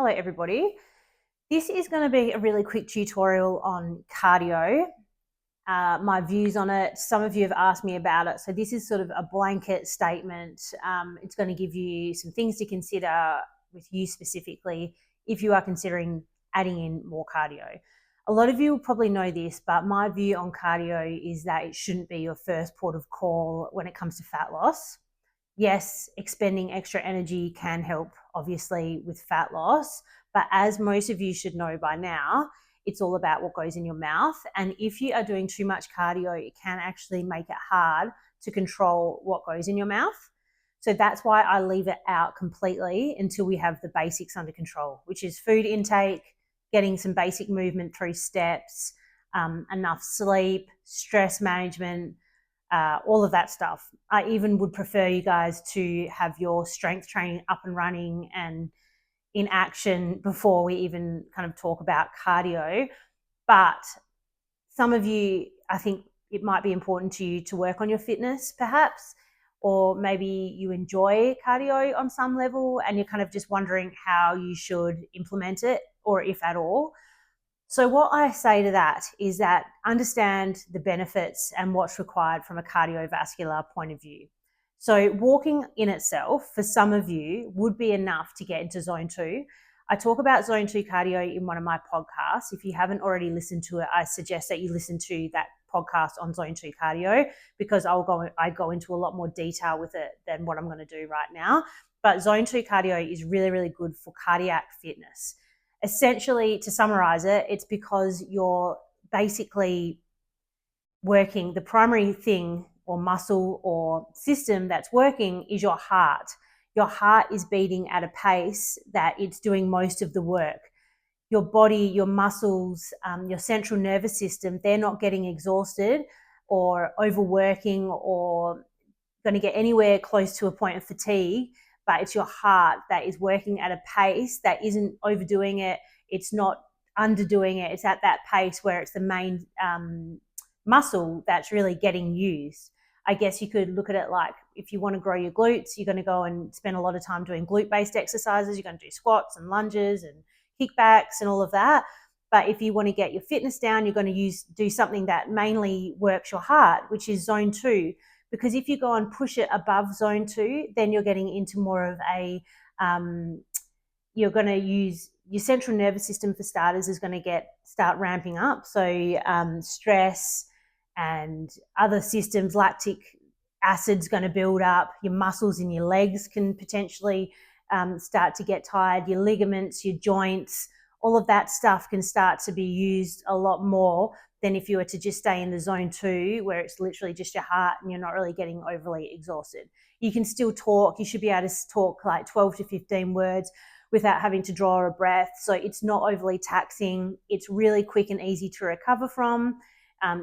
Hello everybody. This is going to be a really quick tutorial on cardio, my views on it. Some of you have asked me about it. So this is sort of a blanket statement. It's going to give you some things to consider with you specifically if you are considering adding in more cardio. A lot of you will probably know this, but my view on cardio is that it shouldn't be your first port of call when it comes to fat loss. Yes, expending extra energy can help, obviously, with fat loss. But as most of you should know by now, it's all about what goes in your mouth. And if you are doing too much cardio, it can actually make it hard to control what goes in your mouth. So that's why I leave it out completely until we have the basics under control, which is food intake, getting some basic movement through steps, enough sleep, stress management, all of that stuff. I even would prefer you guys to have your strength training up and running and in action before we even kind of talk about cardio. But some of you, I think it might be important to you to work on your fitness perhaps, or maybe you enjoy cardio on some level and you're kind of just wondering how you should implement it, or if at all. So what I say to that is that understand the benefits and what's required from a cardiovascular point of view. So walking in itself, for some of you, would be enough to get into zone 2. I talk about zone 2 cardio in one of my podcasts. If you haven't already listened to it, I suggest that you listen to that podcast on zone 2 cardio, because I go into a lot more detail with it than what I'm going to do right now. But zone 2 cardio is really, really good for cardiac fitness. Essentially, to summarize it, it's because you're basically working, the primary thing or muscle or system that's working is your heart. Your heart is beating at a pace that it's doing most of the work. Your body, your muscles, your central nervous system, they're not getting exhausted or overworking or going to get anywhere close to a point of fatigue, but it's your heart that is working at a pace that isn't overdoing it. It's not underdoing it. It's at that pace where it's the main muscle that's really getting used. I guess you could look at it like, if you want to grow your glutes, you're going to go and spend a lot of time doing glute-based exercises. You're going to do squats and lunges and kickbacks and all of that. But if you want to get your fitness down, you're going to do something that mainly works your heart, which is zone 2. Because if you go and push it above zone 2, then you're getting into more of a, you're going to use your central nervous system, for starters, is going to start ramping up. So stress and other systems, lactic acid's going to build up. Your muscles in your legs can potentially start to get tired. Your ligaments, your joints, all of that stuff can start to be used a lot more than if you were to just stay in the zone 2, where it's literally just your heart and you're not really getting overly exhausted. You can still talk. You should be able to talk like 12 to 15 words without having to draw a breath. So it's not overly taxing. It's really quick and easy to recover from.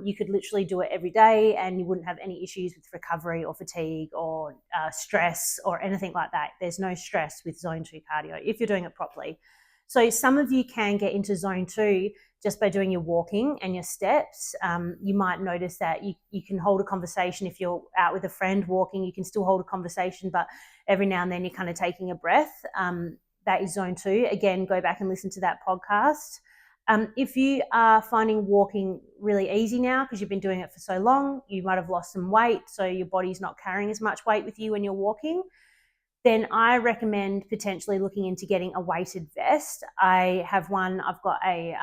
You could literally do it every day and you wouldn't have any issues with recovery or fatigue or stress or anything like that. There's no stress with zone 2 cardio if you're doing it properly. So some of you can get into zone 2 just by doing your walking and your steps. You might notice that you can hold a conversation. If you're out with a friend walking, you can still hold a conversation, but every now and then you're kind of taking a breath. That is zone 2. Again, go back and listen to that podcast. If you are finding walking really easy now because you've been doing it for so long, you might have lost some weight, so your body's not carrying as much weight with you when you're walking, then I recommend potentially looking into getting a weighted vest. I have one. I've got I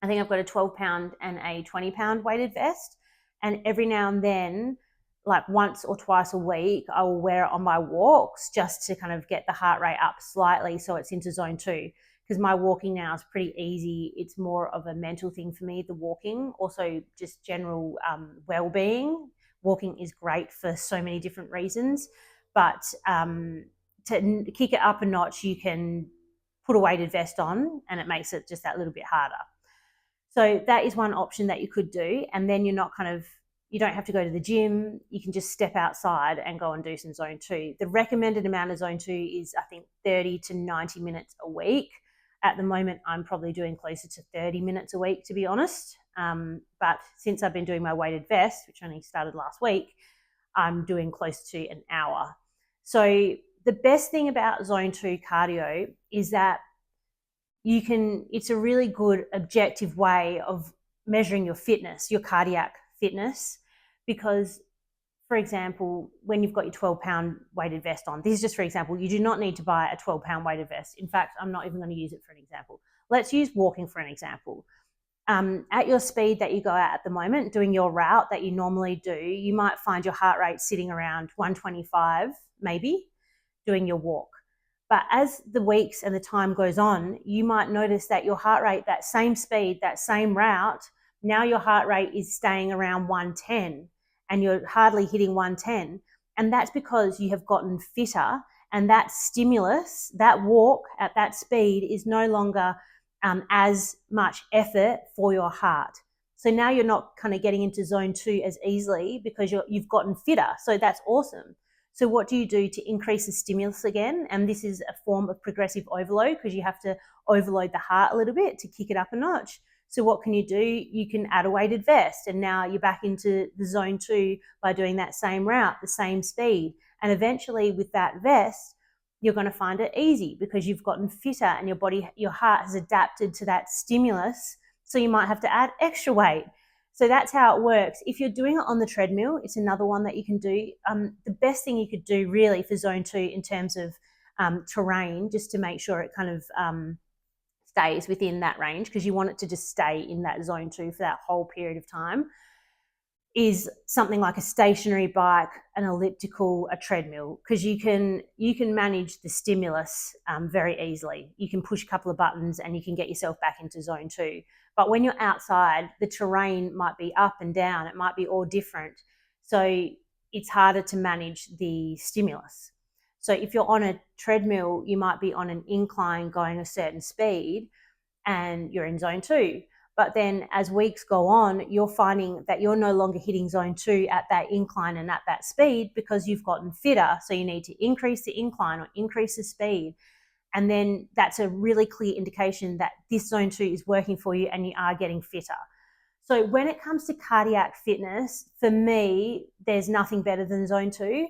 think I've got a 12-pound and a 20-pound weighted vest. And every now and then, like once or twice a week, I will wear it on my walks just to kind of get the heart rate up slightly so it's into zone 2. Because my walking now is pretty easy. It's more of a mental thing for me, the walking. Also just general well-being. Walking is great for so many different reasons. But to kick it up a notch, you can put a weighted vest on and it makes it just that little bit harder. So that is one option that you could do. And then you're not you don't have to go to the gym. You can just step outside and go and do some zone 2. The recommended amount of zone 2 is, I think, 30 to 90 minutes a week. At the moment, I'm probably doing closer to 30 minutes a week, to be honest. But since I've been doing my weighted vest, which only started last week, I'm doing close to an hour. So the best thing about zone 2 cardio is that it's a really good objective way of measuring your fitness, your cardiac fitness, because, for example, when you've got your 12-pound weighted vest on, this is just for example, you do not need to buy a 12-pound weighted vest. In fact, I'm not even going to use it for an example. Let's use walking for an example. At your speed that you go at the moment, doing your route that you normally do, you might find your heart rate sitting around 125, maybe, doing your walk. But as the weeks and the time goes on, you might notice that your heart rate, that same speed, that same route, now your heart rate is staying around 110 and you're hardly hitting 110. And that's because you have gotten fitter, and that stimulus, that walk at that speed, is no longer as much effort for your heart. So now you're not kind of getting into zone 2 as easily because you've gotten fitter. So that's awesome. So what do you do to increase the stimulus again? And this is a form of progressive overload because you have to overload the heart a little bit to kick it up a notch. So what can you do? You can add a weighted vest, and now you're back into the zone 2 by doing that same route, the same speed. And eventually with that vest, you're going to find it easy because you've gotten fitter and your heart has adapted to that stimulus. So you might have to add extra weight. So that's how it works. If you're doing it on the treadmill, it's another one that you can do. The best thing you could do really for zone 2 in terms of terrain, just to make sure it kind of stays within that range, because you want it to just stay in that zone 2 for that whole period of time, is something like a stationary bike, an elliptical, a treadmill, because you can manage the stimulus very easily. You can push a couple of buttons and you can get yourself back into zone 2. But when you're outside, the terrain might be up and down. It might be all different. So it's harder to manage the stimulus. So if you're on a treadmill, you might be on an incline going a certain speed and you're in zone 2. But then as weeks go on, you're finding that you're no longer hitting zone 2 at that incline and at that speed because you've gotten fitter. So you need to increase the incline or increase the speed. And then that's a really clear indication that this zone 2 is working for you and you are getting fitter. So when it comes to cardiac fitness, for me, there's nothing better than zone 2.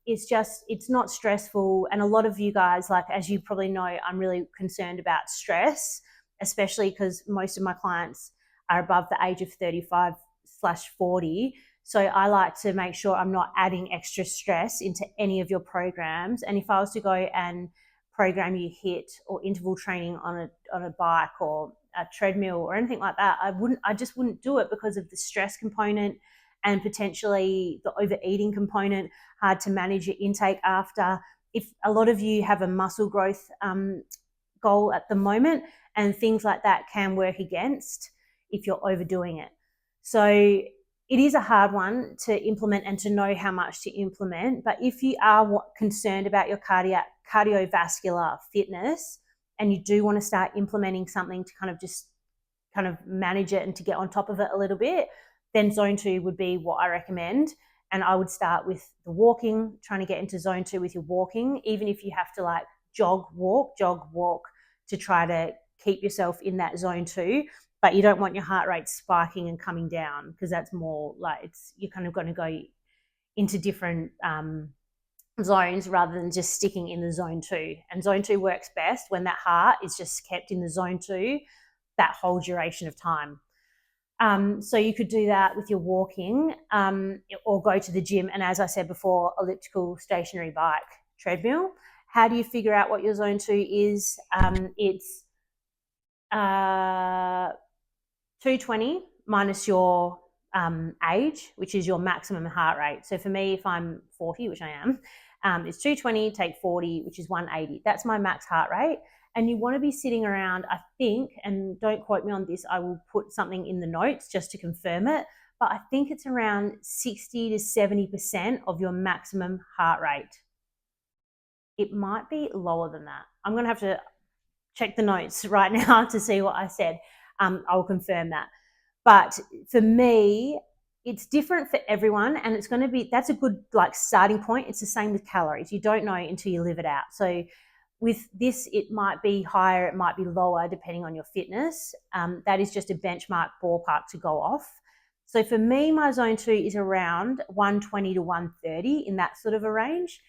It's not stressful. And a lot of you guys, like, as you probably know, I'm really concerned about stress, especially because most of my clients are above the age of 35/40. So I like to make sure I'm not adding extra stress into any of your programs. And if I was to go and program you HIIT or interval training on a bike or a treadmill or anything like that, I just wouldn't do it because of the stress component and potentially the overeating component, hard to manage your intake after. If a lot of you have a muscle growth goal at the moment, and things like that can work against if you're overdoing it. So it is a hard one to implement and to know how much to implement. But if you are concerned about your cardiovascular fitness and you do want to start implementing something to kind of manage it and to get on top of it a little bit, then zone 2 would be what I recommend. And I would start with the walking, trying to get into zone 2 with your walking, even if you have to like jog, walk to try to keep yourself in that zone 2. But you don't want your heart rate spiking and coming down, because that's more like you're kind of going to go into different zones rather than just sticking in the zone 2. And zone 2 works best when that heart is just kept in the zone 2 that whole duration of time. So you could do that with your walking, or go to the gym. And as I said before, elliptical, stationary bike, treadmill. How do you figure out what your zone 2 is? It's 220 minus your age, which is your maximum heart rate. So for me, if I'm 40, which I am, it's 220, take 40, which is 180. That's my max heart rate. And you want to be sitting around, I think, and don't quote me on this, I will put something in the notes just to confirm it, but I think it's around 60 to 70% of your maximum heart rate. It might be lower than that. I'm going to have to check the notes right now to see what I said. I'll confirm that. But for me, it's different for everyone, and it's going to be, that's a good like starting point. It's the same with calories. You don't know until you live it out. So with this, it might be higher, it might be lower, depending on your fitness. That is just a benchmark ballpark to go off. So for me, my zone 2 is around 120 to 130, in that sort of a range.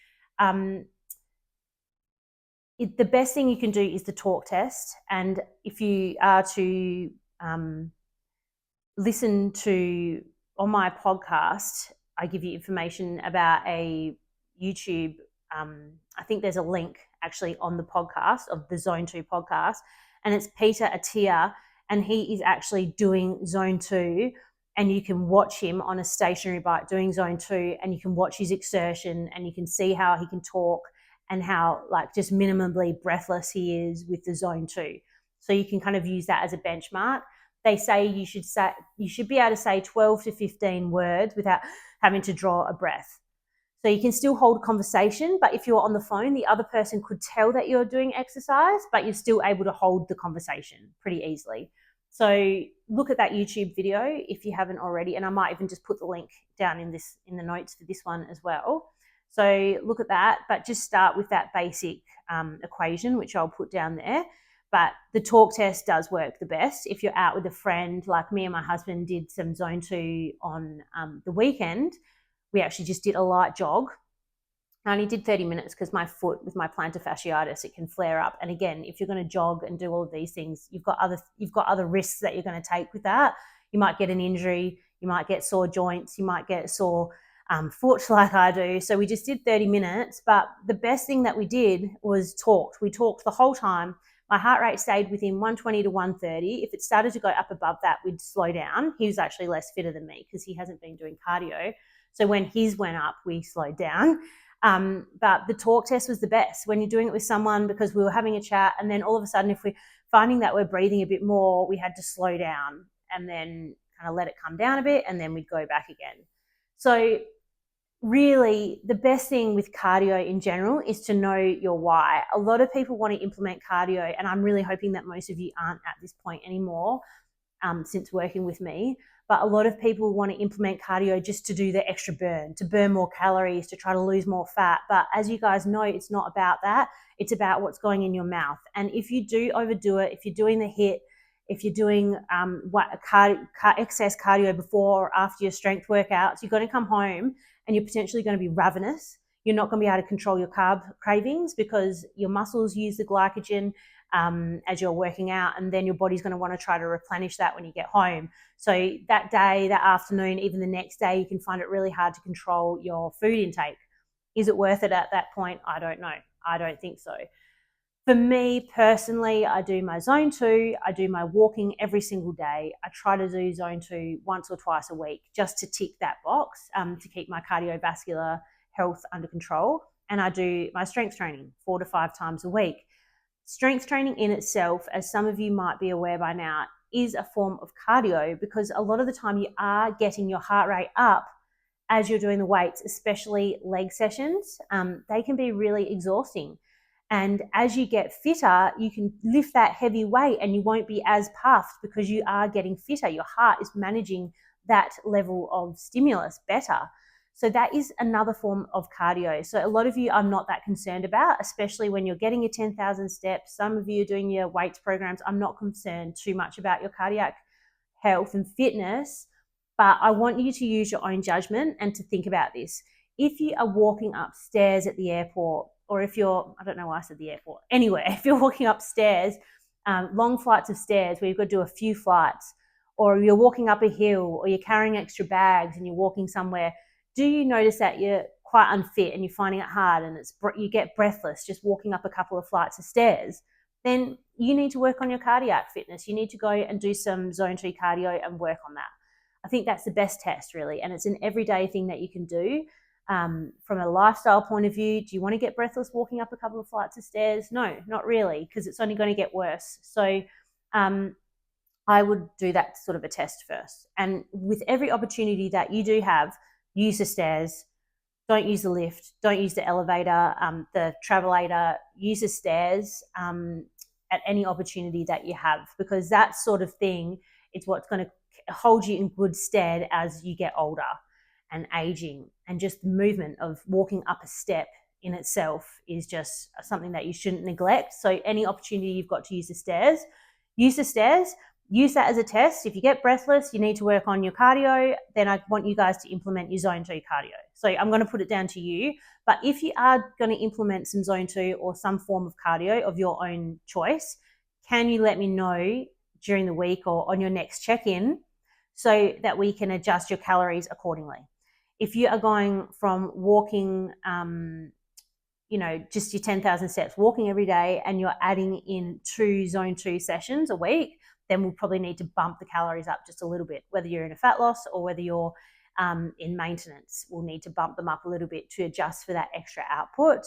the best thing you can do is the talk test. And if you are to listen to on my podcast, I give you information about a YouTube. I think there's a link actually on the podcast of the Zone 2 podcast, and it's Peter Attia, and he is actually doing Zone 2, and you can watch him on a stationary bike doing Zone 2, and you can watch his exertion, and you can see how he can talk and how like just minimally breathless he is with the Zone 2. So you can kind of use that as a benchmark. They say you should be able to say 12 to 15 words without having to draw a breath. So you can still hold a conversation, but if you're on the phone, the other person could tell that you're doing exercise, but you're still able to hold the conversation pretty easily. So look at that YouTube video if you haven't already, and I might even just put the link down in the notes for this one as well. So look at that, but just start with that basic equation, which I'll put down there. But the talk test does work the best. If you're out with a friend, like me and my husband did some Zone 2 on the weekend, we actually just did a light jog. I only did 30 minutes because my foot with my plantar fasciitis, it can flare up. And again, if you're going to jog and do all of these things, you've got other risks that you're going to take with that. You might get an injury, you might get sore joints, you might get sore foot like I do. So we just did 30 minutes. But the best thing that we did was talked. We talked the whole time. My heart rate stayed within 120 to 130. If it started to go up above that, we'd slow down. He was actually less fitter than me because he hasn't been doing cardio. So when his went up, we slowed down. But the talk test was the best when you're doing it with someone, because we were having a chat, and then all of a sudden, if we're finding that we're breathing a bit more, we had to slow down and then kind of let it come down a bit, and then we'd go back again. So really, the best thing with cardio in general is to know your why. A lot of people want to implement cardio, and I'm really hoping that most of you aren't at this point anymore since working with me. But a lot of people want to implement cardio just to do the extra burn, to burn more calories, to try to lose more fat. But as you guys know, it's not about that. It's about what's going in your mouth. And if you do overdo it, if you're doing the HIIT, if you're doing excess cardio before or after your strength workouts, you're going to come home and you're potentially going to be ravenous. You're not going to be able to control your carb cravings because your muscles use the glycogen as you're working out, and then your body's going to want to try to replenish that when you get home. So that day, that afternoon, even the next day, you can find it really hard to control your food intake. Is it worth it at that point? I don't know. I don't think so. For me personally, I do my Zone 2, I do my walking every single day. I try to do Zone 2 once or twice a week just to tick that box, to keep my cardiovascular health under control. And I do my strength training 4 to 5 times a week. Strength training in itself, as some of you might be aware by now, is a form of cardio, because a lot of the time you are getting your heart rate up as you're doing the weights, especially leg sessions. They can be really exhausting. And as you get fitter, you can lift that heavy weight and you won't be as puffed because you are getting fitter. Your heart is managing that level of stimulus better. So that is another form of cardio. So a lot of you I'm not that concerned about, especially when you're getting your 10,000 steps. Some of you are doing your weights programs. I'm not concerned too much about your cardiac health and fitness, but I want you to use your own judgment and to think about this. If you are walking upstairs at the airport, or if you're, I don't know why I said the airport, anywhere, if you're walking upstairs, long flights of stairs where you've got to do a few flights, or you're walking up a hill, or you're carrying extra bags and you're walking somewhere, do you notice that you're quite unfit and you're finding it hard and you get breathless just walking up a couple of flights of stairs? Then you need to work on your cardiac fitness. You need to go and do some Zone 2 cardio and work on that. I think that's the best test, really, and it's an everyday thing that you can do. From a lifestyle point of view, do you want to get breathless walking up a couple of flights of stairs? No, not really, because it's only going to get worse. So I would do that sort of a test first. And with every opportunity that you do have, use the stairs. Don't use the lift. Don't use the elevator, the travelator. Use the stairs at any opportunity that you have, because that sort of thing is what's going to hold you in good stead as you get older and aging. And just the movement of walking up a step in itself is just something that you shouldn't neglect. So any opportunity you've got to use the stairs, use the stairs. Use that as a test. If you get breathless, you need to work on your cardio, then I want you guys to implement your Zone 2 cardio. So I'm going to put it down to you, But if you are going to implement some zone 2 or some form of cardio of your own choice, can you let me know during the week or on your next check-in so that we can adjust your calories accordingly? If you are going from walking, just your 10,000 steps, walking every day, and you're adding in 2 zone 2 sessions a week, then we'll probably need to bump the calories up just a little bit. Whether you're in a fat loss or whether you're in maintenance, we'll need to bump them up a little bit to adjust for that extra output.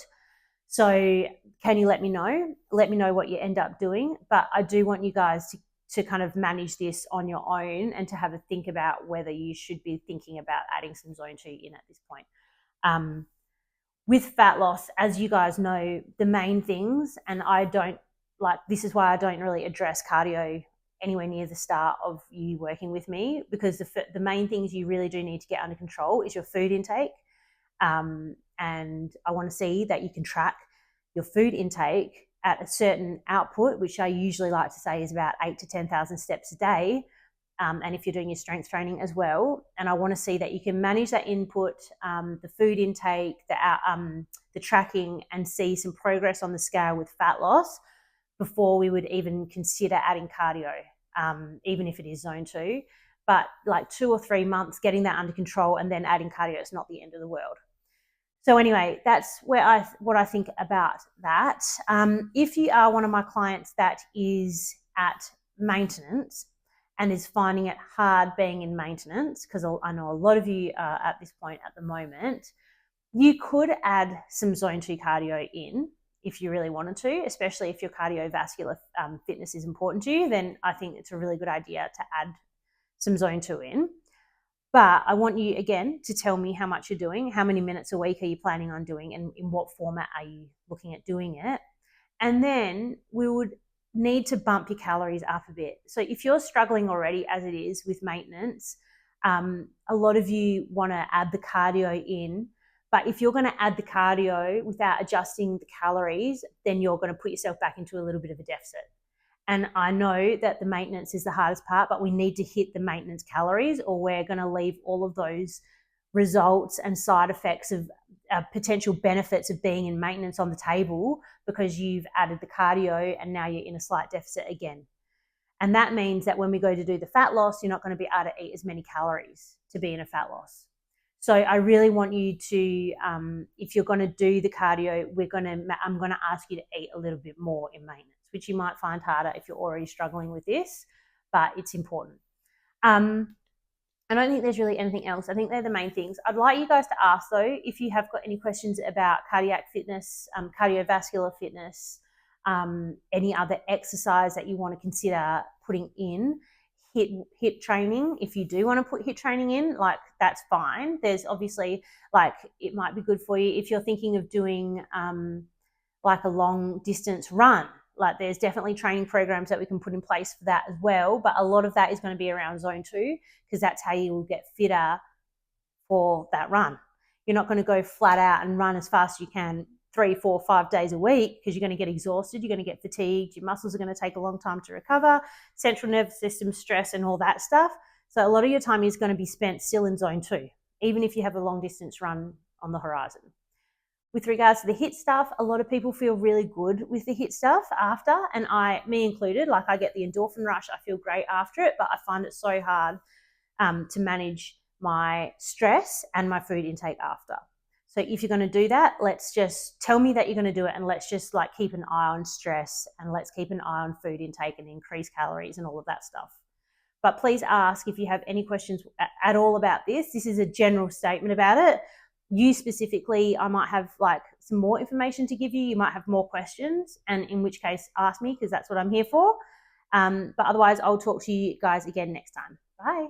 So can you let me know? Let me know what you end up doing. But I do want you guys to kind of manage this on your own and to have a think about whether you should be thinking about adding some zone 2 in at this point. With fat loss, as you guys know, the main things, and this is why I don't really address cardio anywhere near the start of you working with me, because the main things you really do need to get under control is your food intake. And I want to see that you can track your food intake at a certain output, which I usually like to say is about 8 to 10,000 steps a day. And if you're doing your strength training as well. And I want to see that you can manage that input, the food intake, the tracking, and see some progress on the scale with fat loss before we would even consider adding cardio, even if it is zone 2. But like 2 or 3 months, getting that under control and then adding cardio is not the end of the world. So anyway, that's what I think about that. If you are one of my clients that is at maintenance and is finding it hard being in maintenance, because I know a lot of you are at this point at the moment, you could add some zone 2 cardio in if you really wanted to, especially if your cardiovascular fitness is important to you. Then I think it's a really good idea to add some zone 2 in. But I want you, again, to tell me how much you're doing, how many minutes a week are you planning on doing, and in what format are you looking at doing it. And then we would need to bump your calories up a bit. So if you're struggling already as it is with maintenance, a lot of you want to add the cardio in. But if you're going to add the cardio without adjusting the calories, then you're going to put yourself back into a little bit of a deficit. And I know that the maintenance is the hardest part, but we need to hit the maintenance calories, or we're going to leave all of those results and side effects of potential benefits of being in maintenance on the table because you've added the cardio and now you're in a slight deficit again. And that means that when we go to do the fat loss, you're not going to be able to eat as many calories to be in a fat loss. So I really want you to, if you're going to do the cardio, I'm going to ask you to eat a little bit more in maintenance, which you might find harder if you're already struggling with this, but it's important. I don't think there's really anything else. I think they're the main things. I'd like you guys to ask, though, if you have got any questions about cardiac fitness, cardiovascular fitness, any other exercise that you want to consider putting in. HIIT training, if you do want to put HIIT training in, like, that's fine. There's obviously, like, it might be good for you if you're thinking of doing like a long distance run. Like, there's definitely training programs that we can put in place for that as well. But a lot of that is going to be around zone 2, because that's how you will get fitter for that run. You're not going to go flat out and run as fast as you can 3, 4, 5 days a week, because you're going to get exhausted, you're going to get fatigued, your muscles are going to take a long time to recover, central nervous system stress and all that stuff. So a lot of your time is going to be spent still in zone 2, even if you have a long distance run on the horizon. With regards to the HIIT stuff, a lot of people feel really good with the HIIT stuff after, and me included. Like, I get the endorphin rush, I feel great after it, but I find it so hard to manage my stress and my food intake after. So if you're going to do that, let's just tell me that you're going to do it, and let's just like keep an eye on stress, and let's keep an eye on food intake and increase calories and all of that stuff. But please ask if you have any questions at all about this. This is a general statement about it. You specifically, I might have like some more information to give you. You might have more questions, and in which case ask me, because that's what I'm here for. But otherwise, I'll talk to you guys again next time. Bye.